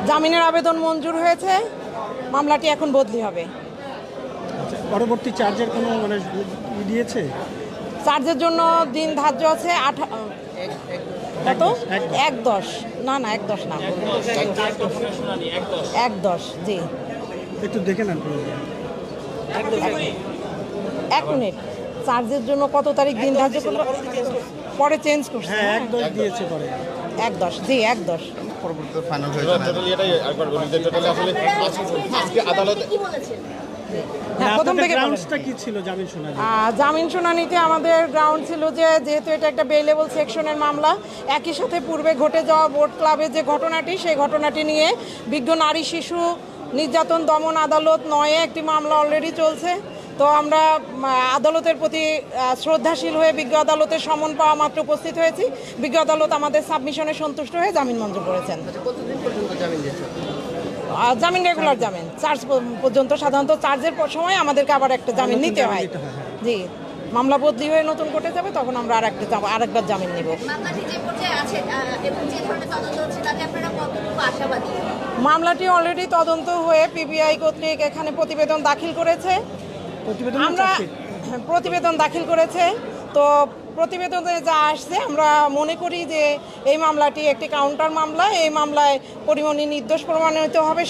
জামিনের আবেদন মঞ্জুর হয়েছে, মামলাটি এখন বদলি হবে। আচ্ছা, পরবর্তী চার্জের কোনো মানে দিয়েছে? চার্জের জন্য দিন ধার্য আছে কত? 1/10। না 1/10 না, 1/10। জি, একটু দেখে নেন। 1 মিনিট। চার্জের জন্য কত তারিখ দিন ধার্য করলো? পরে চেঞ্জ করছে। হ্যাঁ, 1/10 দিয়েছে পরে। 1/10, জি 1/10। পরবর্তীতে ফাইনাল হয়ে যাবে। টোটালি এটাই একবার বলি যে টোটালি আসলে আজকে আদালতে হ্যাঁ, প্রথম থেকে গ্রাউন্ডসটা কি ছিল জামিন শুনানি? জামিন শুনানিতে আমাদের গ্রাউন্ড ছিল যে যেহেতু এটা একটা বেলেবল সেকশনের মামলা, একই সাথে পূর্বে ঘটে যাওয়া বোট ক্লাবে যে ঘটনাটি, সেই ঘটনাটি নিয়ে বিজ্ঞ নারী শিশু নির্যাতন দমন আদালত 9-এ একটি মামলা অলরেডি চলছে। তো আমরা আদালতের প্রতি শ্রদ্ধাশীল হয়ে বিজ্ঞ আদালতের সমন পাওয়া মাত্র উপস্থিত হয়েছি। বিজ্ঞ আদালত আমাদের সাবমিশনে সন্তুষ্ট হয়ে জামিন মঞ্জুর করেছেন। কতদিন পর্যন্ত জামিন দিয়েছে? জামিন রেগুলার জামিন, চার্জ পর্যন্ত। সাধারণত চার্জের সময় আমাদেরকে আবার একটা জামিন নিতে হয়। জি, মামলা বদলি হয়ে নতুন কোর্টে যাবে, তখন আমরা আরেকবার জামিন নিব। মামলাটি যে পর্যায়ে আছে এবং যে ধরনের তদন্ত হচ্ছে তাতে আপনারা কতটুকু আশাবাদী? মামলাটি অলরেডি তদন্ত হয়ে পিবিআই কর্তৃক এখানে প্রতিবেদন দাখিল করেছে। আমরা প্রতিবেদন দাখিল করেছে, তো প্রতিবেদনে যা আসছে আমরা মনে করি যে এই মামলাটি একটি কাউন্টার মামলা। এই মামলায় পরিমণি নির্দোষ প্রমাণিত হবে।